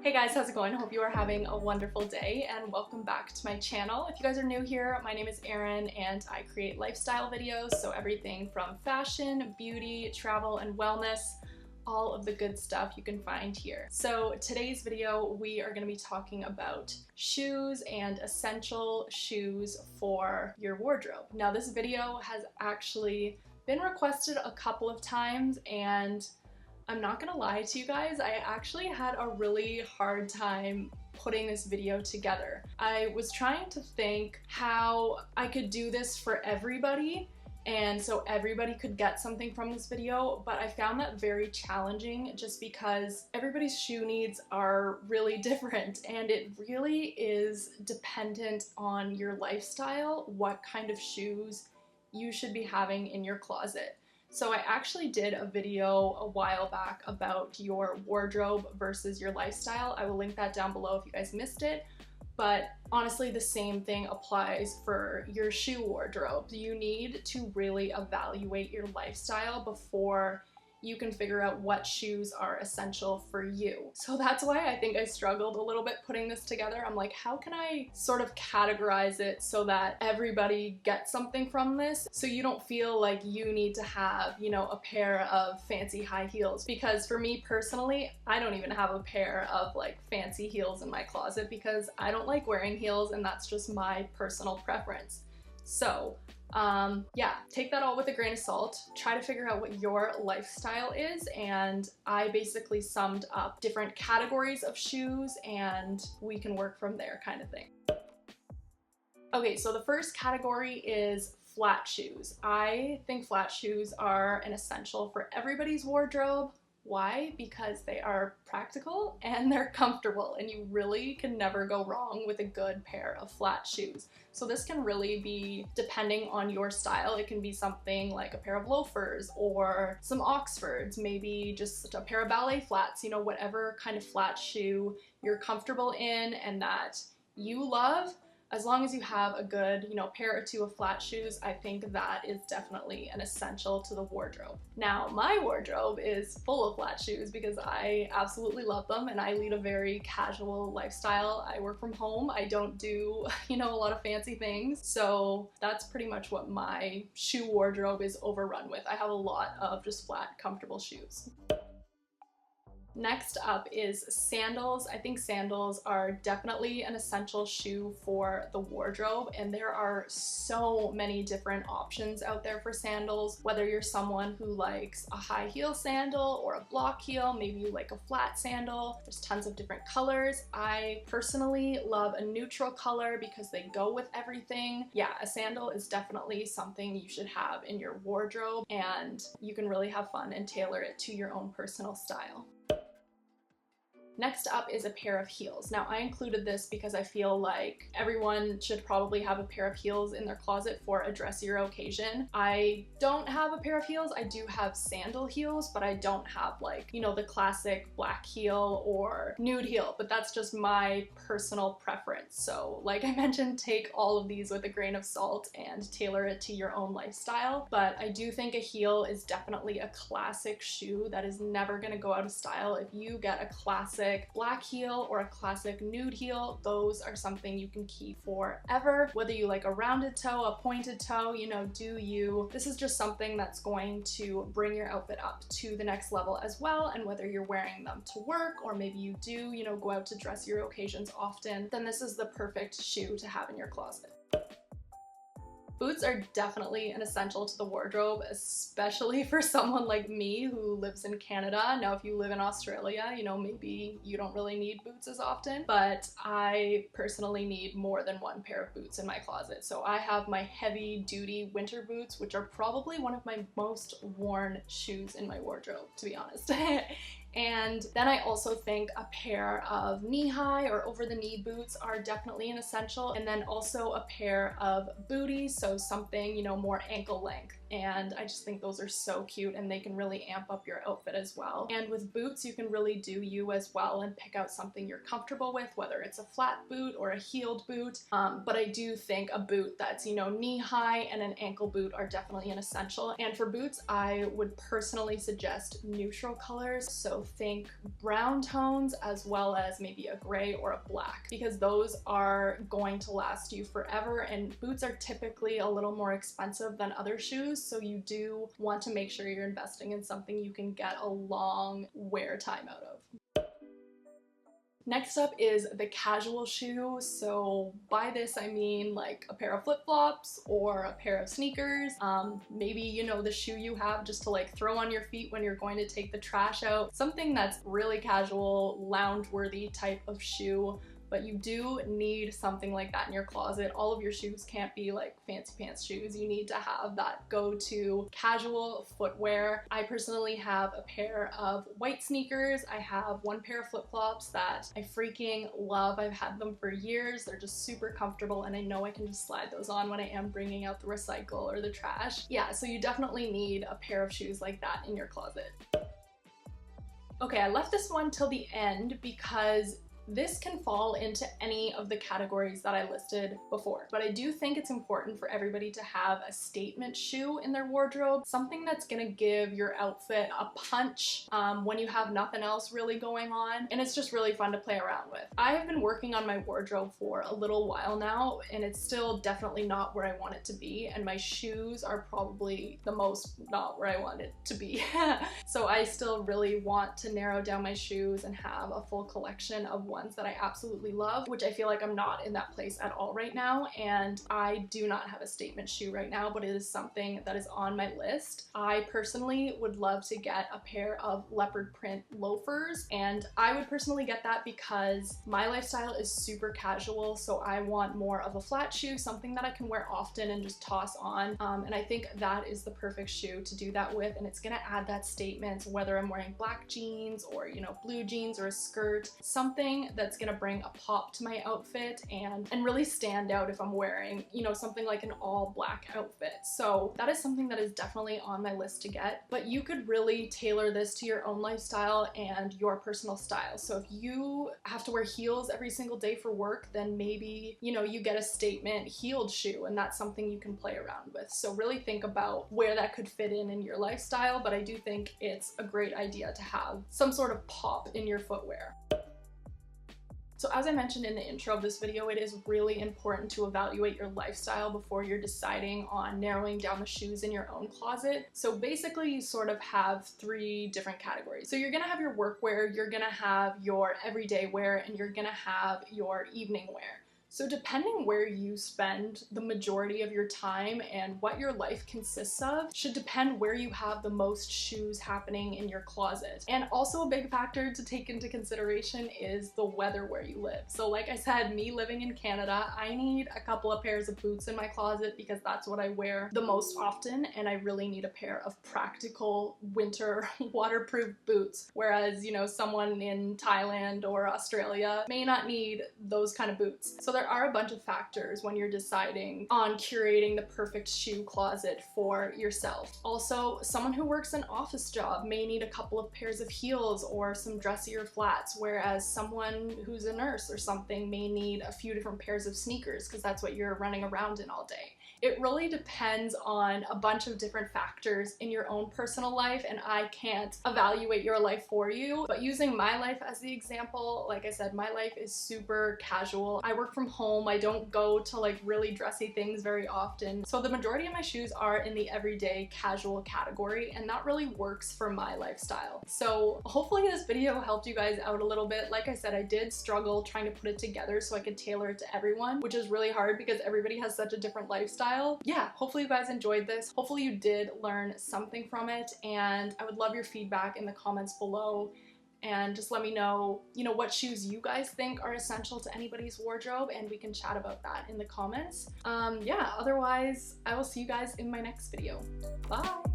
Hey guys, how's it going? I hope you are having a wonderful day and welcome back to my channel. If you guys are new here, my name is Erin and I create lifestyle videos, so everything from fashion, beauty, travel, and wellness, all of the good stuff you can find here. So today's video, we are going to be talking about shoes and essential shoes for your wardrobe. Now this video has actually been requested a couple of times and I'm not gonna lie to you guys, I actually had a really hard time putting this video together. I was trying to think how I could do this for everybody and so everybody could get something from this video, but I found that very challenging just because everybody's shoe needs are really different and it really is dependent on your lifestyle, what kind of shoes you should be having in your closet. So I actually did a video a while back about your wardrobe versus your lifestyle. I will link that down below if you guys missed it. But honestly, the same thing applies for your shoe wardrobe. You need to really evaluate your lifestyle before you can figure out what shoes are essential for you. So that's why I think I struggled a little bit putting this together. I'm like, how can I sort of categorize it so that everybody gets something from this so you don't feel like you need to have, you know, a pair of fancy high heels? Because for me personally, I don't even have a pair of like fancy heels in my closet because I don't like wearing heels and that's just my personal preference. So yeah, take that all with a grain of salt. Try to figure out what your lifestyle is, and I basically summed up different categories of shoes and we can work from there kind of thing. Okay, so the first category is flat shoes. I think flat shoes are an essential for everybody's wardrobe. Why? Because they are practical and they're comfortable and you really can never go wrong with a good pair of flat shoes. So this can really be depending on your style. It can be something like a pair of loafers or some Oxfords, maybe just a pair of ballet flats, you know, whatever kind of flat shoe you're comfortable in and that you love. As long as you have a good, you know, pair or two of flat shoes, I think that is definitely an essential to the wardrobe. Now, my wardrobe is full of flat shoes because I absolutely love them and I lead a very casual lifestyle. I work from home. I don't do, you know, a lot of fancy things. So that's pretty much what my shoe wardrobe is overrun with. I have a lot of just flat, comfortable shoes. Next up is sandals. I think sandals are definitely an essential shoe for the wardrobe and there are so many different options out there for sandals. Whether you're someone who likes a high heel sandal or a block heel, maybe you like a flat sandal, there's tons of different colors. I personally love a neutral color because they go with everything. Yeah, a sandal is definitely something you should have in your wardrobe and you can really have fun and tailor it to your own personal style. Next up is a pair of heels. Now I included this because I feel like everyone should probably have a pair of heels in their closet for a dressier occasion. I don't have a pair of heels. I do have sandal heels, but I don't have like, you know, the classic black heel or nude heel, but that's just my personal preference. So like I mentioned, take all of these with a grain of salt and tailor it to your own lifestyle. But I do think a heel is definitely a classic shoe that is never gonna go out of style. If you get a classic black heel or a classic nude heel, those are something you can keep forever. Whether you like a rounded toe, a pointed toe, you know, do you. This is just something that's going to bring your outfit up to the next level as well, and whether you're wearing them to work or maybe you do, you know, go out to dressier occasions often, then this is the perfect shoe to have in your closet. Boots are definitely an essential to the wardrobe, especially for someone like me who lives in Canada. Now, if you live in Australia, you know, maybe you don't really need boots as often, but I personally need more than one pair of boots in my closet. So I have my heavy duty winter boots, which are probably one of my most worn shoes in my wardrobe, to be honest. And then I also think a pair of knee-high or over-the-knee boots are definitely an essential, and then also a pair of booties, so something, you know, more ankle length. and I just think those are so cute and they can really amp up your outfit as well. And with boots, you can really do you as well and pick out something you're comfortable with, whether it's a flat boot or a heeled boot. But I do think a boot that's, you know, knee high and an ankle boot are definitely an essential. And for boots, I would personally suggest neutral colors. So think brown tones as well as maybe a gray or a black, because those are going to last you forever. And boots are typically a little more expensive than other shoes, so you do want to make sure you're investing in something you can get a long wear time out of. Next up is the casual shoe. So by this I mean like a pair of flip-flops or a pair of sneakers. Maybe, you know, the shoe you have just to like throw on your feet when you're going to take the trash out. Something that's really casual, lounge-worthy type of shoe. But you do need something like that in your closet. All of your shoes can't be like fancy pants shoes. You need to have that go-to casual footwear. I personally have a pair of white sneakers. I have one pair of flip-flops that I freaking love. I've had them for years. They're just super comfortable, and I know I can just slide those on when I am bringing out the recycle or the trash. Yeah, so you definitely need a pair of shoes like that in your closet. Okay, I left this one till the end because this can fall into any of the categories that I listed before, but I do think it's important for everybody to have a statement shoe in their wardrobe, something that's gonna give your outfit a punch when you have nothing else really going on, and it's just really fun to play around with. I have been working on my wardrobe for a little while now, and it's still definitely not where I want it to be, and my shoes are probably the most not where I want it to be. So I still really want to narrow down my shoes and have a full collection of ones that I absolutely love, which I feel like I'm not in that place at all right now. And I do not have a statement shoe right now, but it is something that is on my list. I personally would love to get a pair of leopard print loafers, and I would personally get that because my lifestyle is super casual, so I want more of a flat shoe, something that I can wear often and just toss on. And I think that is the perfect shoe to do that with, and it's gonna add that statement, whether I'm wearing black jeans or, you know, blue jeans or a skirt, something that's gonna bring a pop to my outfit and really stand out if I'm wearing, you know, something like an all black outfit. So that is something that is definitely on my list to get, but you could really tailor this to your own lifestyle and your personal style. So if you have to wear heels every single day for work, then maybe, you know, you get a statement heeled shoe, and that's something you can play around with. So really think about where that could fit in your lifestyle, but I do think it's a great idea to have some sort of pop in your footwear. So as I mentioned in the intro of this video, it is really important to evaluate your lifestyle before you're deciding on narrowing down the shoes in your own closet. So basically you sort of have three different categories. So you're gonna have your workwear, you're gonna have your everyday wear, and you're gonna have your evening wear. So depending where you spend the majority of your time and what your life consists of should depend where you have the most shoes happening in your closet. And also a big factor to take into consideration is the weather where you live. So like I said, me living in Canada, I need a couple of pairs of boots in my closet because that's what I wear the most often, and I really need a pair of practical winter waterproof boots. Whereas, you know, someone in Thailand or Australia may not need those kind of boots. So there are a bunch of factors when you're deciding on curating the perfect shoe closet for yourself. Also, someone who works an office job may need a couple of pairs of heels or some dressier flats, whereas someone who's a nurse or something may need a few different pairs of sneakers because that's what you're running around in all day. It really depends on a bunch of different factors in your own personal life, and I can't evaluate your life for you. But using my life as the example, like I said, my life is super casual. I work from home. I don't go to like really dressy things very often. So the majority of my shoes are in the everyday casual category, and that really works for my lifestyle. So hopefully this video helped you guys out a little bit. Like I said, I did struggle trying to put it together so I could tailor it to everyone, which is really hard because everybody has such a different lifestyle. Yeah, hopefully you guys enjoyed this. Hopefully you did learn something from it, and I would love your feedback in the comments below. And just let me know, you know, what shoes you guys think are essential to anybody's wardrobe, and we can chat about that in the comments. Yeah, otherwise, I will see you guys in my next video. Bye!